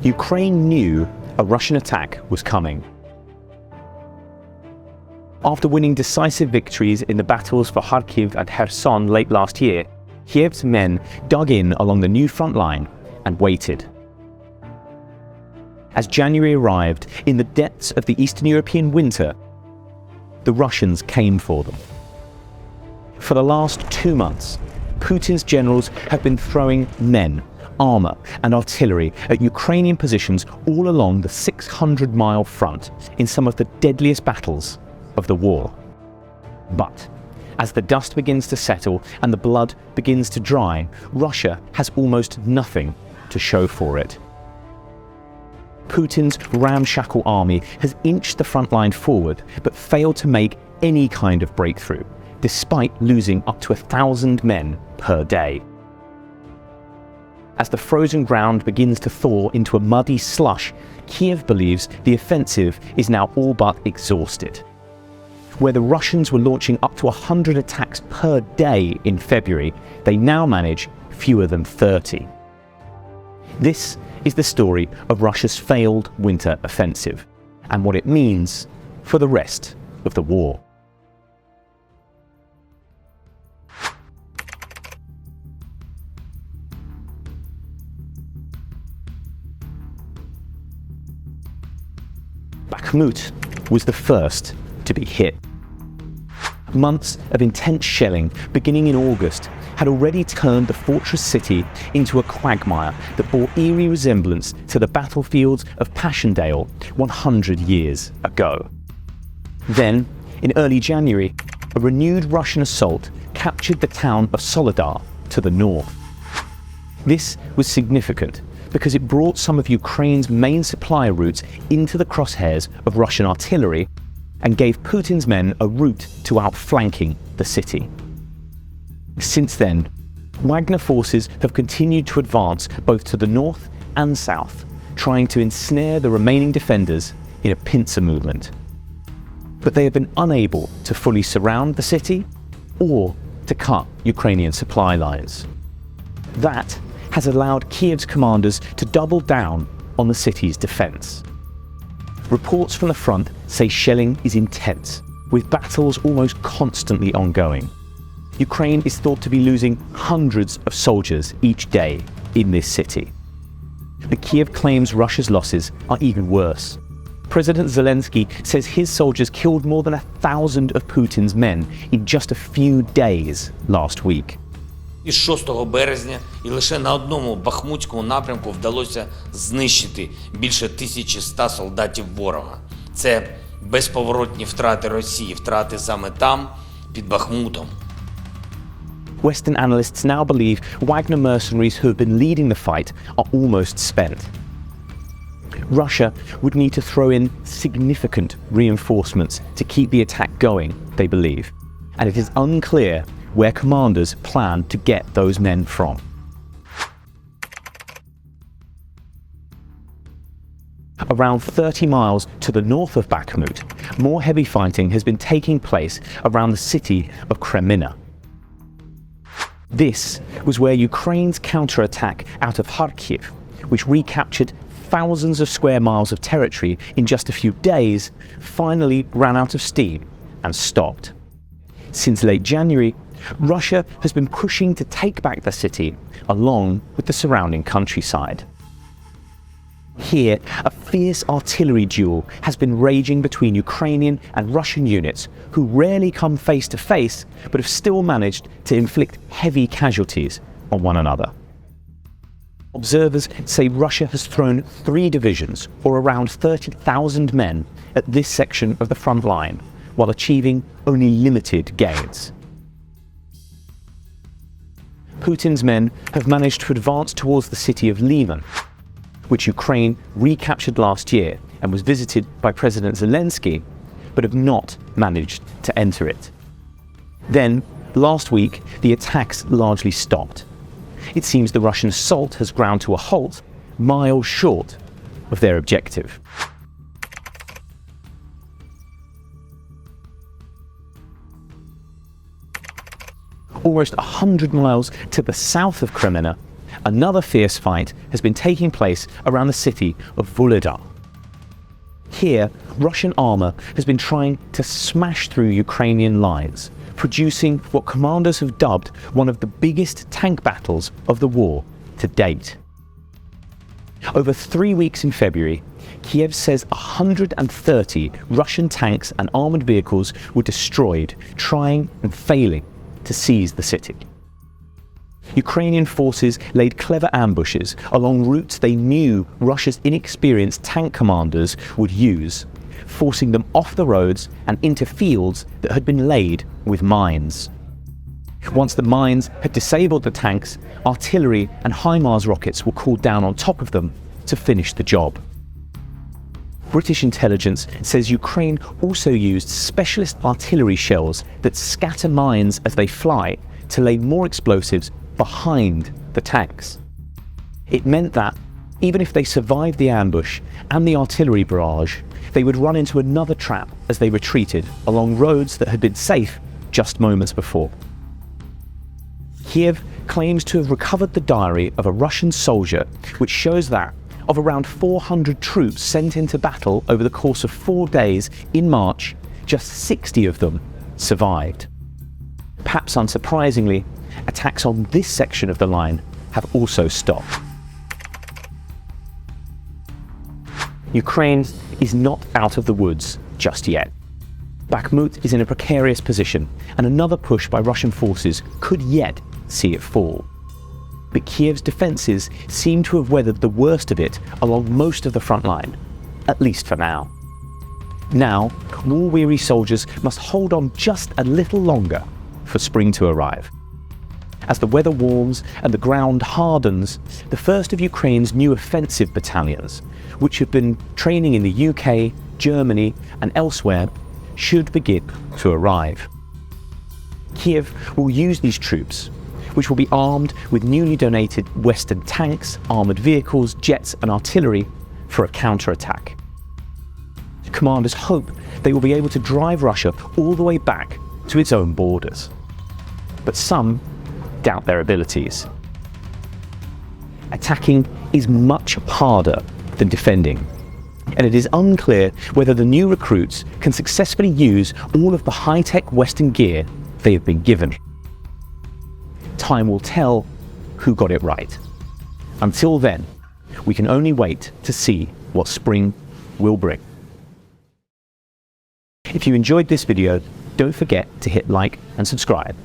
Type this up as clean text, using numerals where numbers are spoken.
Ukraine knew a Russian attack was coming. After winning decisive victories in the battles for Kharkiv and Kherson late last year, Kyiv's men dug in along the new front line and waited. As January arrived, in the depths of the Eastern European winter, the Russians came for them. For the last 2 months, Putin's generals have been throwing men, armour and artillery at Ukrainian positions all along the 600-mile front in some of the deadliest battles of the war. But as the dust begins to settle and the blood begins to dry, Russia has almost nothing to show for it. Putin's ramshackle army has inched the front line forward but failed to make any kind of breakthrough, despite losing up to 1,000 men per day. As the frozen ground begins to thaw into a muddy slush, Kyiv believes the offensive is now all but exhausted. Where the Russians were launching up to 100 attacks per day in February, they now manage fewer than 30. This is the story of Russia's failed winter offensive, and what it means for the rest of the war. Bakhmut was the first to be hit. Months of intense shelling, beginning in August, had already turned the fortress city into a quagmire that bore eerie resemblance to the battlefields of Passchendaele 100 years ago. Then, in early January, a renewed Russian assault captured the town of Soledar to the north. This was significant because it brought some of Ukraine's main supply routes into the crosshairs of Russian artillery and gave Putin's men a route to outflanking the city. Since then, Wagner forces have continued to advance both to the north and south, trying to ensnare the remaining defenders in a pincer movement. But they have been unable to fully surround the city or to cut Ukrainian supply lines. That has allowed Kyiv's commanders to double down on the city's defense. Reports from the front say shelling is intense, with battles almost constantly ongoing. Ukraine is thought to be losing hundreds of soldiers each day in this city. But Kyiv claims Russia's losses are even worse. President Zelensky says his soldiers killed more than 1,000 of Putin's men in just a few days last week. Із 6 березня і лише на одному Бахмутському напрямку вдалося знищити більше 1100 солдатів ворога. Це безповоротні втрати Росії, втрати саме там, під Бахмутом. Western analysts now believe Wagner mercenaries who have been leading the fight are almost spent. Russia would need to throw in significant reinforcements to keep the attack going, they believe, and it is unclear where commanders plan to get those men from. Around 30 miles to the north of Bakhmut, more heavy fighting has been taking place around the city of Kreminna. This was where Ukraine's counterattack out of Kharkiv, which recaptured thousands of square miles of territory in just a few days, finally ran out of steam and stopped. Since late January, Russia has been pushing to take back the city along with the surrounding countryside. Here, a fierce artillery duel has been raging between Ukrainian and Russian units who rarely come face to face but have still managed to inflict heavy casualties on one another. Observers say Russia has thrown 3 divisions, or around 30,000 men, at this section of the front line, while achieving only limited gains. Putin's men have managed to advance towards the city of Liman, which Ukraine recaptured last year and was visited by President Zelensky, but have not managed to enter it. Then, last week, the attacks largely stopped. It seems the Russian assault has ground to a halt, miles short of their objective. Almost 100 miles to the south of Kreminna, another fierce fight has been taking place around the city of Vuhledar. Here, Russian armour has been trying to smash through Ukrainian lines, producing what commanders have dubbed one of the biggest tank battles of the war to date. Over 3 weeks in February, Kyiv says 130 Russian tanks and armoured vehicles were destroyed, trying and failing to seize the city. Ukrainian forces laid clever ambushes along routes they knew Russia's inexperienced tank commanders would use, forcing them off the roads and into fields that had been laid with mines. Once the mines had disabled the tanks, artillery and HIMARS rockets were called down on top of them to finish the job. British intelligence says Ukraine also used specialist artillery shells that scatter mines as they fly to lay more explosives behind the tanks. It meant that, even if they survived the ambush and the artillery barrage, they would run into another trap as they retreated along roads that had been safe just moments before. Kyiv claims to have recovered the diary of a Russian soldier, which shows that, of around 400 troops sent into battle over the course of 4 days in March, just 60 of them survived. Perhaps unsurprisingly, attacks on this section of the line have also stopped. Ukraine is not out of the woods just yet. Bakhmut is in a precarious position, and another push by Russian forces could yet see it fall. But Kyiv's defences seem to have weathered the worst of it along most of the front line, at least for now. Now, war-weary soldiers must hold on just a little longer for spring to arrive. As the weather warms and the ground hardens, the first of Ukraine's new offensive battalions, which have been training in the UK, Germany and elsewhere, should begin to arrive. Kyiv will use these troops, which will be armed with newly donated Western tanks, armoured vehicles, jets and artillery, for a counter-attack. Commanders hope they will be able to drive Russia all the way back to its own borders. But some doubt their abilities. Attacking is much harder than defending, and it is unclear whether the new recruits can successfully use all of the high-tech Western gear they have been given. Time will tell who got it right. Until then, we can only wait to see what spring will bring. If you enjoyed this video, don't forget to hit like and subscribe.